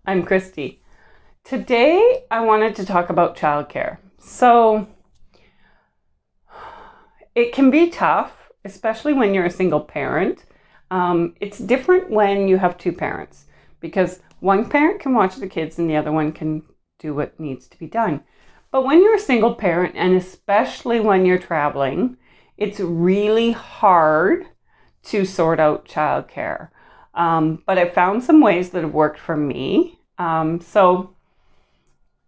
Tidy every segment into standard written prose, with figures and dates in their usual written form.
I'm Christy. Today I wanted to talk about childcare. So it can be tough, especially when you're a single parent. It's different when you have two parents because one parent can watch the kids and the other one can do what needs to be done. But when you're a single parent, and especially when you're traveling, it's really hard to sort out childcare. But I found some ways that have worked for me. So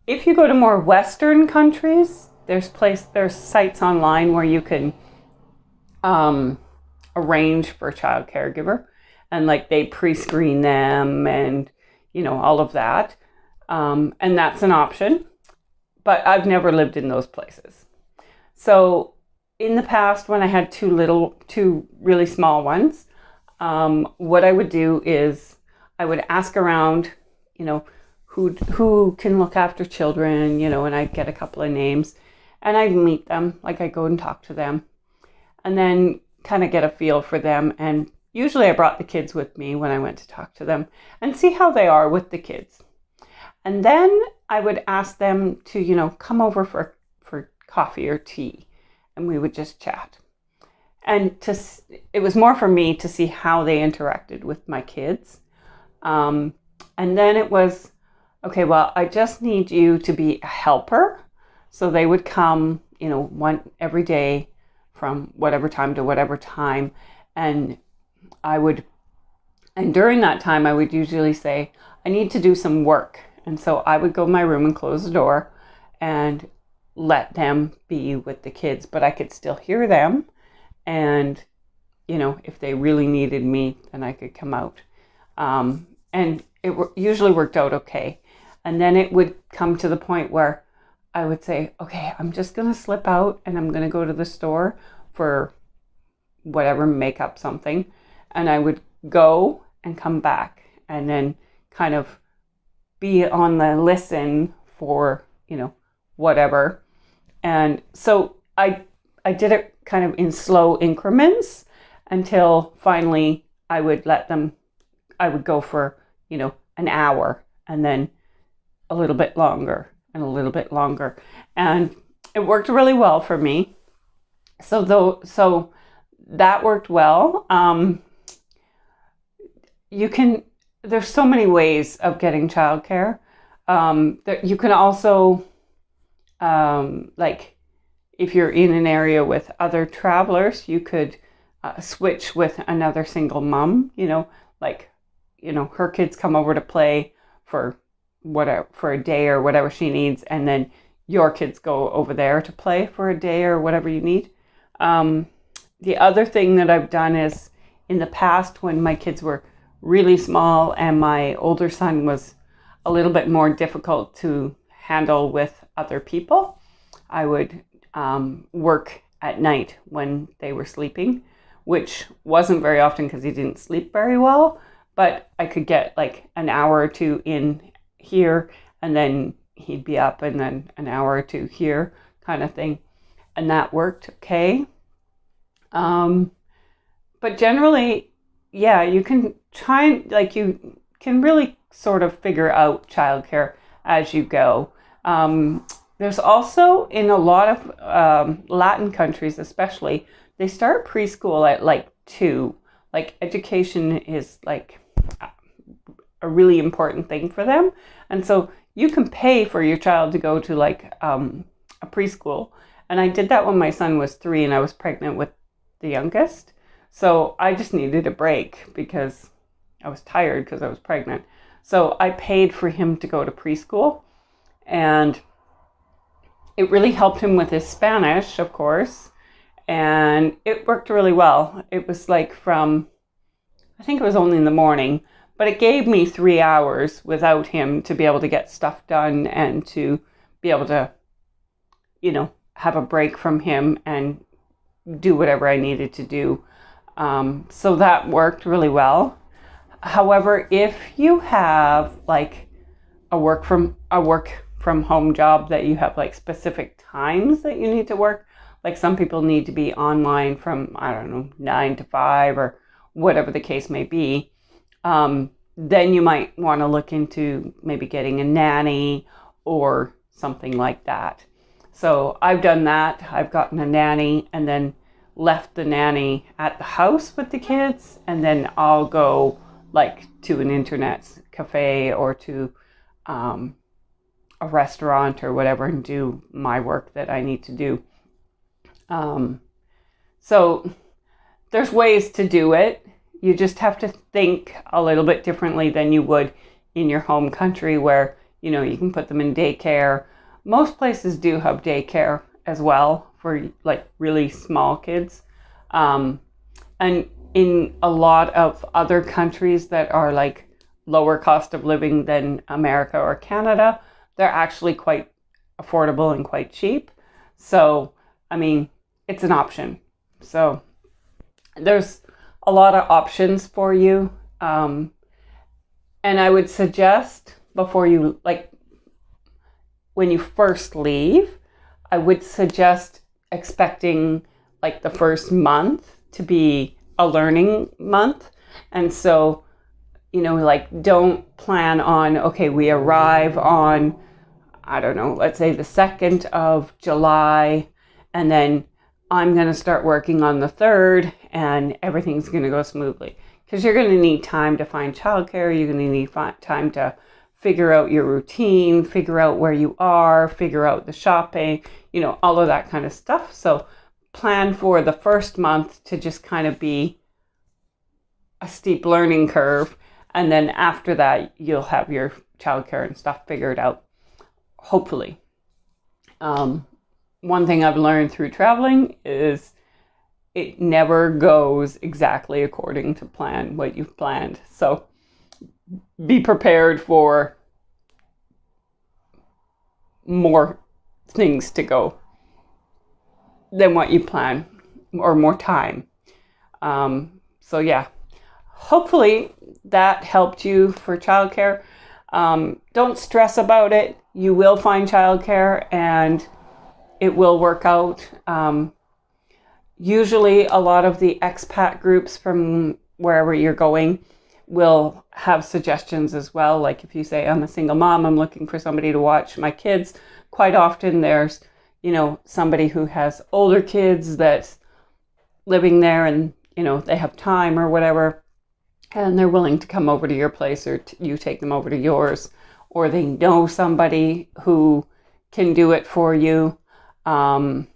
if you go to more Western countries, there's sites online where you can arrange for a child caregiver, and like they pre-screen them and all of that, and that's an option. But I've never lived in those places. So in the past, when I had two really small ones, what I would do is I would ask around, who can look after children, and I'd get a couple of names and I'd meet them, like I go and talk to them and then kind of get a feel for them. And usually I brought the kids with me when I went to talk to them and see how they are with the kids. And then I would ask them to, come over for coffee or tea, and we would just chat. And it was more for me to see how they interacted with my kids. And then it was, okay, well, I just need you to be a helper. So they would come, every day from whatever time to whatever time. And during that time, I would usually say, I need to do some work. And so I would go in my room and close the door and let them be with the kids, but I could still hear them. And, if they really needed me, then I could come out. And it usually worked out okay. And then it would come to the point where I would say, okay, I'm just going to slip out and I'm going to go to the store for whatever, makeup, something. And I would go and come back and then kind of be on the listen for, whatever. And so I did it kind of in slow increments until finally I would go for, an hour and then a little bit longer and a little bit longer. And it worked really well for me. So that worked well. There's so many ways of getting childcare. You can also, like if you're in an area with other travelers, you could switch with another single mom, her kids come over to play for a day or whatever she needs, and then your kids go over there to play for a day or whatever you need. The other thing that I've done is in the past, when my kids were really small and my older son was a little bit more difficult to handle with other people, I would work at night when they were sleeping, which wasn't very often because he didn't sleep very well, but I could get like an hour or two in here and then he'd be up, and then an hour or two here kind of thing. And that worked okay. But generally, yeah, you can you can really sort of figure out childcare as you go. There's also, in a lot of Latin countries especially, they start preschool at like 2. Like education is like a really important thing for them. And so you can pay for your child to go to like a preschool. And I did that when my son was 3 and I was pregnant with the youngest. So I just needed a break because I was tired because I was pregnant. So I paid for him to go to preschool, and it really helped him with his Spanish, of course, and it worked really well. It was like I think it was only in the morning, but it gave me 3 hours without him to be able to get stuff done and to be able to, have a break from him and do whatever I needed to do. So that worked really well. However, if you have like a work from home job that you have like specific times that you need to work, like some people need to be online from, I don't know, 9 to 5 or whatever the case may be, then you might want to look into maybe getting a nanny or something like that. So I've done that. I've gotten a nanny and then left the nanny at the house with the kids, and then I'll go like to an internet cafe or to a restaurant or whatever and do my work that I need to do. So there's ways to do it. You just have to think a little bit differently than you would in your home country where, you can put them in daycare. Most places do have daycare as well for like really small kids. And in a lot of other countries that are like lower cost of living than America or Canada, they're actually quite affordable and quite cheap. So, it's an option. So there's a lot of options for you. And I would suggest before you, when you first leave, I would suggest expecting like the first month to be a learning month. And so, don't plan on, okay, we arrive on, I don't know, let's say the 2nd of July, and then I'm going to start working on the 3rd and everything's going to go smoothly. Because you're going to need time to find childcare. You're going to need time to figure out your routine, figure out where you are, figure out the shopping, all of that kind of stuff. So plan for the first month to just kind of be a steep learning curve. And then after that, you'll have your childcare and stuff figured out, hopefully. One thing I've learned through traveling is it never goes exactly according to plan, what you've planned. So be prepared for more things to go than what you plan, or more time. So yeah, hopefully that helped you for childcare. Don't stress about it. You will find childcare and it will work out. Usually a lot of the expat groups from wherever you're going will have suggestions as well. Like if you say, I'm a single mom, I'm looking for somebody to watch my kids. Quite often there's, somebody who has older kids that's living there and, they have time or whatever, and they're willing to come over to your place, or you take them over to yours, or they know somebody who can do it for you. A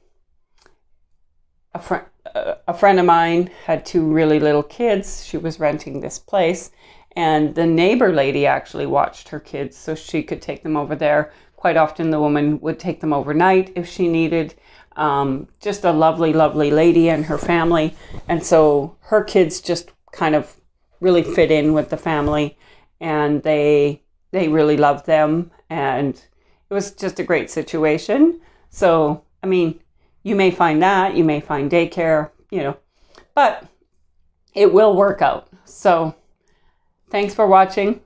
friend of mine had 2 really little kids. She was renting this place, and the neighbor lady actually watched her kids so she could take them over there. Quite often the woman would take them overnight if she needed. Just a lovely, lovely lady and her family. And so her kids just kind of really fit in with the family, and they really loved them, and it was just a great situation. So, you may find that, you may find daycare, but it will work out. So thanks for watching.